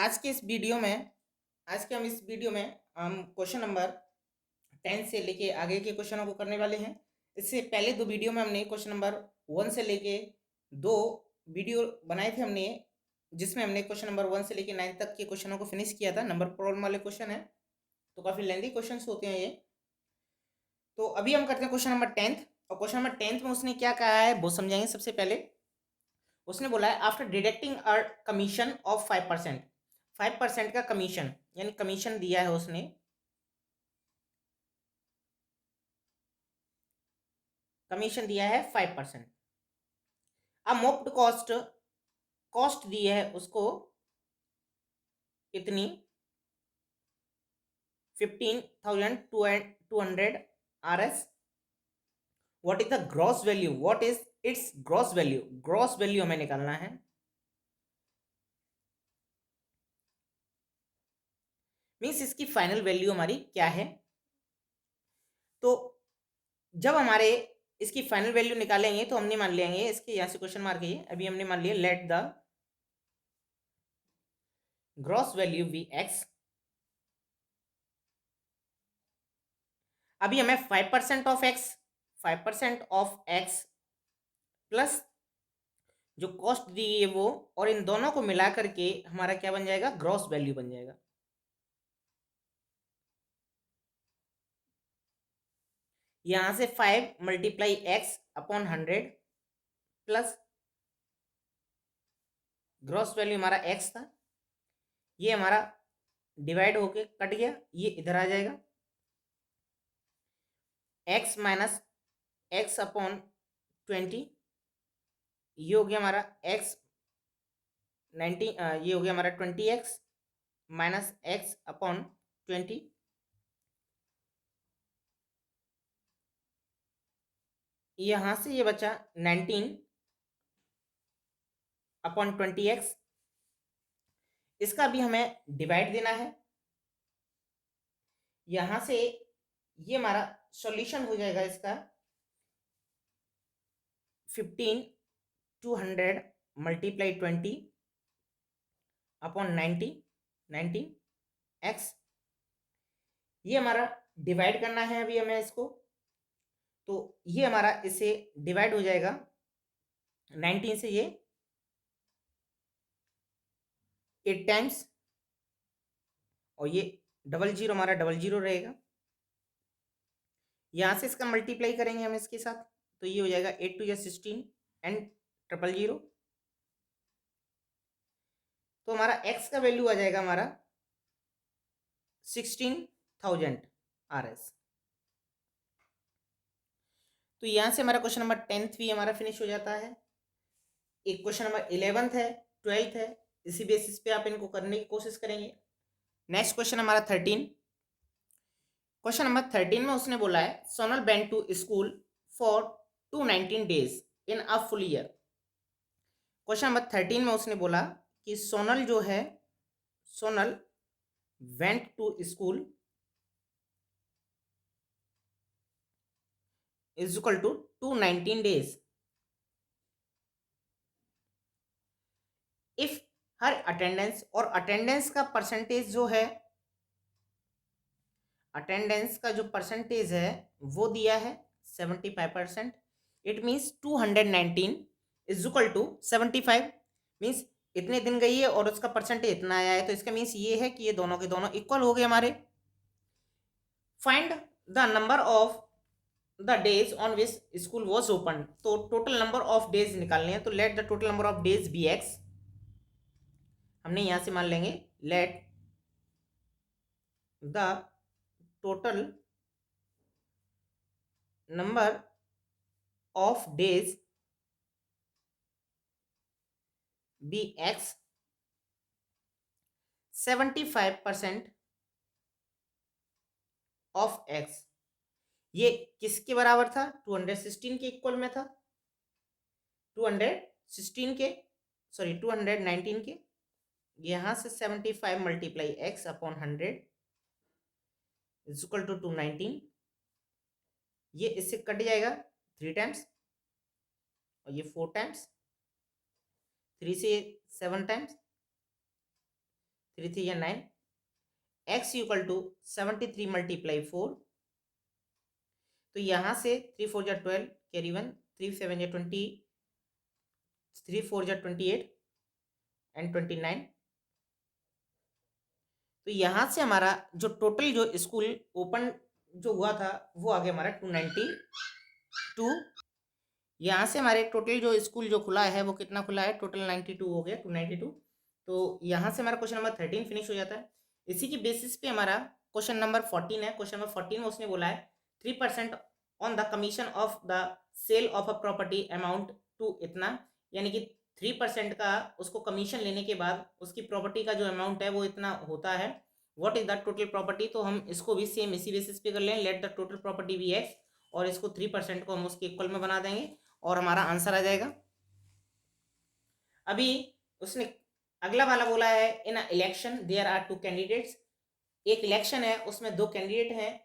आज के इस वीडियो में आज के हम इस वीडियो में हम क्वेश्चन नंबर 10 से लेके आगे के क्वेश्चनों को करने वाले हैं। इससे पहले दो वीडियो में हमने क्वेश्चन नंबर 1 से लेके दो वीडियो बनाए थे हमने, जिसमें हमने क्वेश्चन नंबर 1 से लेके 9 तक के क्वेश्चनों को फिनिश किया था। नंबर प्रॉब्लम वाले क्वेश्चन है, तो काफ़ी लेंदी क्वेश्चन होते हैं ये। तो अभी हम करते हैं क्वेश्चन नंबर 10। और क्वेश्चन नंबर 10 में उसने क्या कहा है वो समझाएंगे। सबसे पहले उसने बोला है after deducting a commission of 5%, 5% का कमीशन यानी कमीशन दिया है उसने, कमीशन दिया है 5%। अब मोप्ड कॉस्ट, कॉस्ट दी है उसको कितनी 15,200 RS। What is the gross value, what is it's gross value, gross value हमें निकालना है। मीन्स इसकी फाइनल वैल्यू हमारी क्या है। तो जब हमारे इसकी फाइनल वैल्यू निकालेंगे तो हमने मान लेंगे, इसके यहाँ से क्वेश्चन मार्क है, अभी हमने मान लिया let the gross value be x. अभी हमें 5% of x, 5% of x plus जो कॉस्ट दी है वो, और इन दोनों को मिला करके हमारा क्या बन जाएगा, ग्रॉस वैल्यू बन जाएगा। यहां से 5 multiply x upon 100 plus gross value हमारा एक्स था, ये हमारा डिवाइड होके कट गया, ये इधर आ जाएगा। एक्स माइनस एक्स अपॉन 20, ये हो गया हमारा एक्स 90, ये हो गया हमारा 20x माइनस एक्स अपॉन 20। यहां से ये बचा 19 अपॉन 20x। इसका भी हमें डिवाइड देना है। यहां से ये हमारा सॉल्यूशन हो जाएगा इसका 15,200 मल्टीप्लाई 20 अपॉन 19x। ये हमारा डिवाइड करना है अभी हमें इसको, तो ये हमारा इससे डिवाइड हो जाएगा 19 से, ये 8 टाइम्स, और ये डबल जीरो हमारा डबल जीरो रहेगा। यहां से इसका मल्टीप्लाई करेंगे हम इसके साथ, तो ये हो जाएगा 8 टू या 16 एंड ट्रिपल जीरो। तो हमारा एक्स का वैल्यू आ जाएगा हमारा 16,000 RS। तो यहां से हमारा क्वेश्चन नंबर 10th भी हमारा फिनिश हो जाता है। एक क्वेश्चन नंबर 11th है, 12th है, इसी बेसिस पे आप इनको करने की कोशिश करेंगे। नेक्स्ट क्वेश्चन हमारा 13। क्वेश्चन नंबर 13 में उसने बोला है Sonal went to school for 219 days in a full year. Question number 13 में उसने बोला कि सोनल जो है, Sonal went to school is equal to 219 days if her attendance, और अटेंडेंस का परसेंटेज जो है, अटेंडेंस का जो परसेंटेज है वो दिया है 75%। It means 219 is equal to 75, means इतने दिन गई है और उसका परसेंटेज इतना आया है, तो इसका मीन्स ये है कि ये दोनों के दोनों इक्वल हो गए हमारे। Find the number of the days on which school was open. तो टोटल नंबर ऑफ डेज निकालने हैं, तो let the total number of days be x. हमने यहां से मान लेंगे let the total number of days be x 75% of x. ये किसके बराबर था, 216 के इक्वल में था, 216 के, सॉरी 219 के। यहां से 75 multiply x upon 100 is equal to 219। ये इससे कट जाएगा 3 टाइम्स, और ये 4 टाइम्स, 3 से 7 टाइम्स, 3 या 9, x इक्वल टू 73 मल्टीप्लाई 4। तो यहाँ से 3 4 जा 12, कैरी 1, 3 7 जा 20, 3 4 जा 28 एंड 29। तो यहाँ से हमारा जो टोटल जो स्कूल ओपन जो हुआ था वो आ गया हमारा 292। यहाँ से हमारे टोटल जो स्कूल जो खुला है वो कितना खुला है, टोटल 92 हो गया, 292। तो यहाँ से हमारा क्वेश्चन नंबर 13 फिनिश हो जाता है। इसी की बेसिस पे हमारा क्वेश्चन नंबर 14 है। क्वेश्चन नंबर 14 में उसने बोला है 3% on the commission of the sale of a property amount to इतना, यानी कि 3% का उसको कमीशन लेने के बाद उसकी प्रॉपर्टी का जो अमाउंट है वो इतना होता है। What is the total property, तो हम इसको भी सेम इसी बेसिस पे कर लें, let the total property be x, और इसको 3% को हम उसके इक्वल में बना देंगे और हमारा आंसर आ जाएगा। अभी उसने अगला वाला बोला है इन इलेक्शन देयर आर 2 कैंडिडेट्स। एक इलेक्शन है उसमें 2 कैंडिडेट हैं,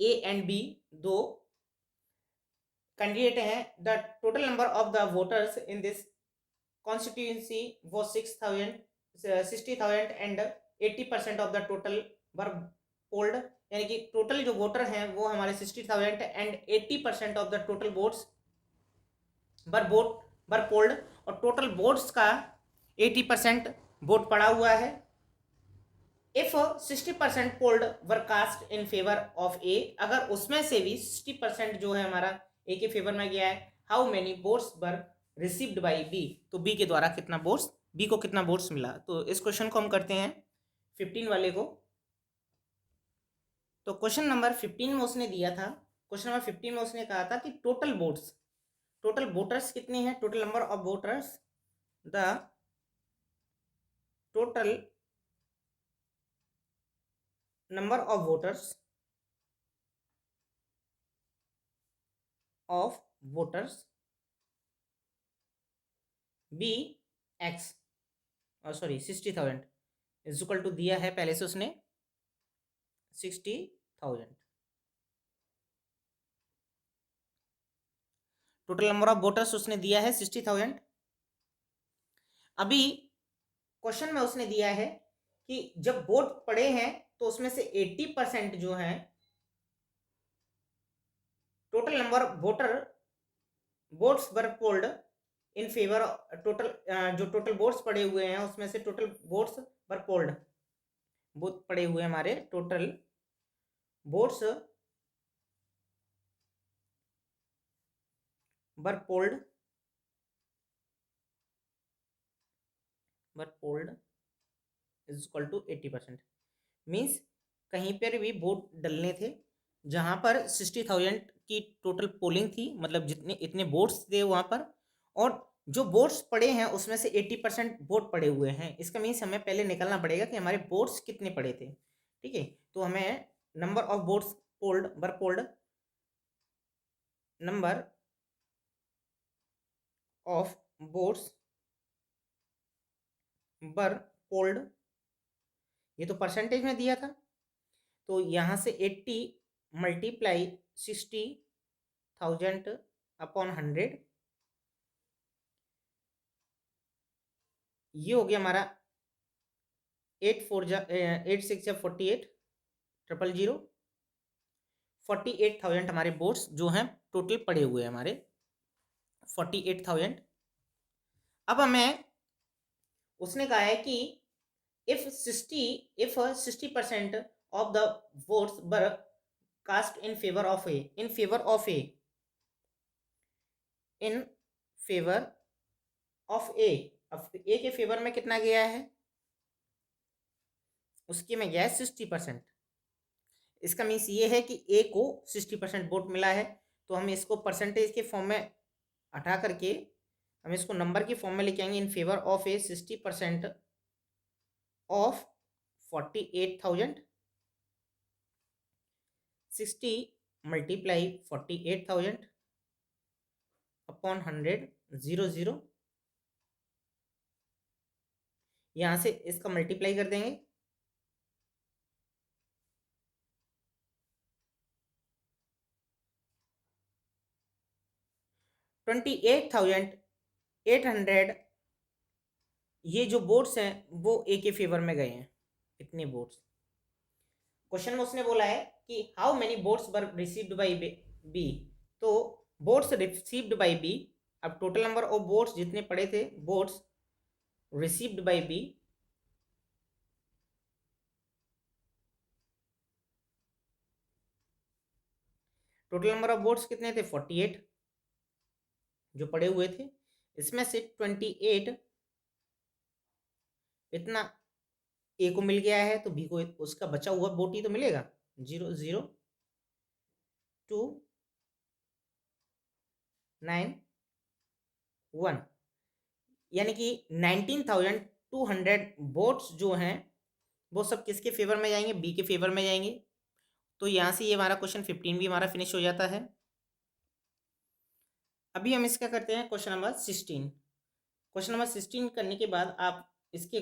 ए एंड बी, 2 कैंडिडेट हैं। The total number of the voters in this constituency वो 60,000 and 80% of the total were polled, यानी कि टोटल जो वोटर हैं वो हमारे 60,000 and 80% of the total votes बर पोल्ड, और टोटल वोट्स का 80% वोट पड़ा हुआ है। If 60% polled were cast in favour of a, अगर उसमें से भी 60% जो है हमारा ए के फेवर में गया है, how many votes were received by B, तो बी के द्वारा कितना वोट्स, बी को कितना वोट्स मिला। तो इस क्वेश्चन को हम करते हैं 15 वाले को। तो क्वेश्चन नंबर 15 में उसने दिया था, क्वेश्चन नंबर 15 में उसने कहा था कि टोटल वोट्स, टोटल वोटर्स कितने हैं, total number of voters, the total number of voters be x, और सॉरी 60,000 इज इक्वल टू दिया है पहले से उसने 60,000। टोटल नंबर ऑफ वोटर्स उसने दिया है 60,000। अभी क्वेश्चन में उसने दिया है कि जब वोट पड़े हैं तो उसमें से 80% जो है total number votes were polled in favour, total जो टोटल वोट्स पड़े हुए हैं उसमें से total votes were polled, vote पड़े हुए हमारे total votes were polled is equal to 80%। Means कहीं पर भी वोट डलने थे जहां पर 60,000 की टोटल पोलिंग थी, मतलब जितने इतने वोट्स थे वहां पर, और जो वोट्स पड़े हैं उसमें से 80% वोट पड़े हुए हैं। इसका मीन्स हमें पहले निकालना पड़ेगा कि हमारे वोट्स कितने पड़े थे। ठीक है, तो हमें number of votes polled number of votes बर पोल्ड, ये तो परसेंटेज में दिया था, तो यहाँ से 80 मल्टीप्लाई 60,000 अपॉन 100, ये हो गया हमारा 8 6 या 48 000 48,000 हमारे वोट्स जो हैं टोटल पड़े हुए हैं हमारे 48,000। अब हमें उसने कहा है कि if 60% of the votes were cast in favor of A, in favor of A, अब A के फेवर में कितना गया है, उसके में गया है 60%। इसका मीन्स ये है कि A को 60% वोट मिला है, तो हम इसको परसेंटेज के फॉर्म में हटा करके हम इसको नंबर की फॉर्म में लेके आएंगे। इन favour of A 60% of 48,000, 60 multiply 48,000 upon 100 0 यहाँ से इसका मल्टीप्लाई कर देंगे, $28,800 ये जो वोट्स हैं वो ए के फेवर में गए हैं। कितने बोट्स। क्वेश्चन में उसने बोला है कि how many votes were received by B. तो बोट्स रिसीव्ड बाय बी, अब टोटल नंबर ऑफ बोट्स जितने पड़े थे, votes received by B, total number of votes कितने थे 48 जो पड़े हुए थे। इसमें से 28 इतना ए को मिल गया है तो बी को उसका बचा हुआ बोट ही तो मिलेगा। 0 0 2 9 1, यानी कि 19,200 बोट्स जो हैं वो सब किसके फेवर में जाएंगे, बी के फेवर में जाएंगे। तो यहाँ से ये हमारा क्वेश्चन 15 भी हमारा फिनिश हो जाता है। अभी हम इसका करते हैं क्वेश्चन नंबर 16। क्वेश्चन नंबर 16 करने के बाद आप इसके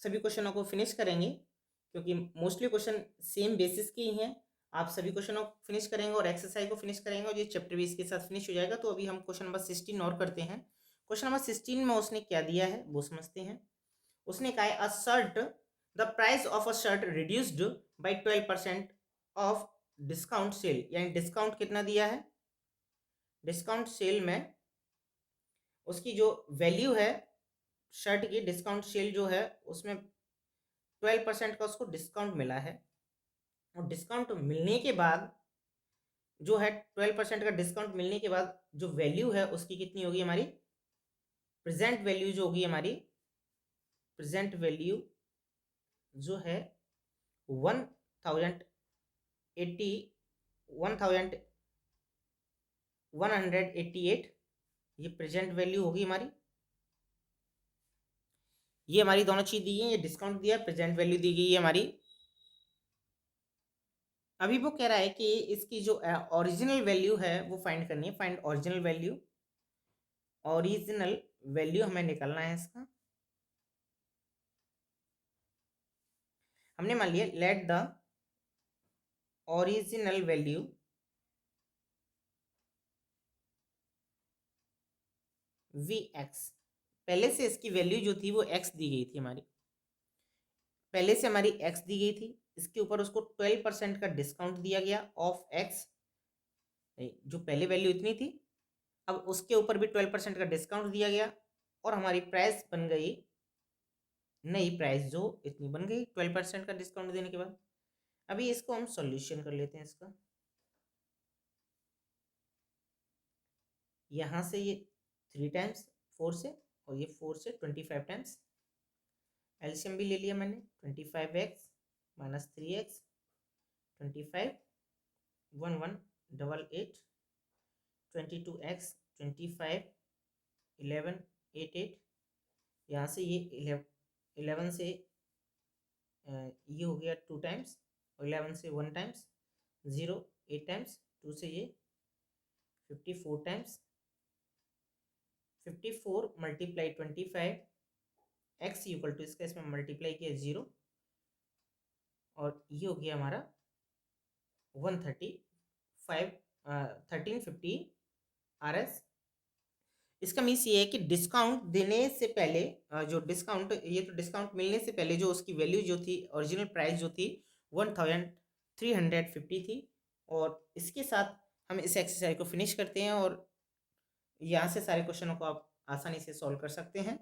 सभी क्वेश्चनों को फिनिश करेंगे, क्योंकि मोस्टली क्वेश्चन सेम बेसिस के ही हैं। आप सभी क्वेश्चनों को फिनिश करेंगे और एक्सरसाइज को फिनिश करेंगे और ये चैप्टर भी इसके साथ फिनिश हो जाएगा। तो अभी हम क्वेश्चन नंबर 16 और करते हैं। क्वेश्चन नंबर 16 में उसने क्या दिया है वो समझते हैं। उसने कहा है a shirt, the price of a shirt reduced by 12% off discount sale, यानी डिस्काउंट कितना दिया है, डिस्काउंट सेल में उसकी जो वैल्यू है शर्ट की, डिस्काउंट सेल जो है उसमें 12% का उसको डिस्काउंट मिला है। और डिस्काउंट मिलने के बाद जो है 12% का डिस्काउंट मिलने के बाद जो वैल्यू है उसकी कितनी होगी, हमारी प्रेजेंट वैल्यू जो होगी, हमारी प्रेजेंट वैल्यू जो है 1080 1188, ये प्रेजेंट वैल्यू होगी हमारी। ये हमारी दोनों चीज दी है, ये डिस्काउंट दिया, प्रेजेंट वैल्यू दी गई है हमारी। अभी वो कह रहा है कि इसकी जो ओरिजिनल वैल्यू है वो फाइंड करनी है, find original value. Original value हमें निकालना है इसका। हमने मान लिया let the original value be x, पहले से इसकी वैल्यू जो थी वो एक्स दी गई थी हमारी, पहले से हमारी एक्स दी गई थी, इसके ऊपर उसको 12% का डिस्काउंट दिया गया ऑफ एक्स, जो पहले वैल्यू इतनी थी अब उसके ऊपर भी 12% का डिस्काउंट दिया गया और हमारी प्राइस बन गई, नई प्राइस जो इतनी बन गई 12% का डिस्काउंट देने के बाद। अभी इसको हम सॉल्यूशन कर लेते हैं इसका। यहाँ से ये 3 टाइम्स 4 से और ये 4 से 25 टाइम्स, एलसीएम भी ले लिया मैंने। 25x minus 3x 25 1 1 double 8 22x 25 11 8 8, यहाँ से ये 11 से ये हो गया 2 टाइम्स, 11 से 1 टाइम्स, 0 8 टाइम्स, 2 से ये 54 times, 54 multiply 25 x equal to इसका इसमें मल्टीप्लाई किया 0 और ये हो गया हमारा 1350 RS। इसका मीन्स ये है कि डिस्काउंट देने से पहले जो डिस्काउंट, ये तो डिस्काउंट मिलने से पहले जो उसकी वैल्यू जो थी, ओरिजिनल प्राइस जो थी 1350 थी। और इसके साथ हम इस एक्सरसाइज को फिनिश करते हैं और यहाँ से सारे क्वेश्चनों को आप आसानी से सॉल्व कर सकते हैं।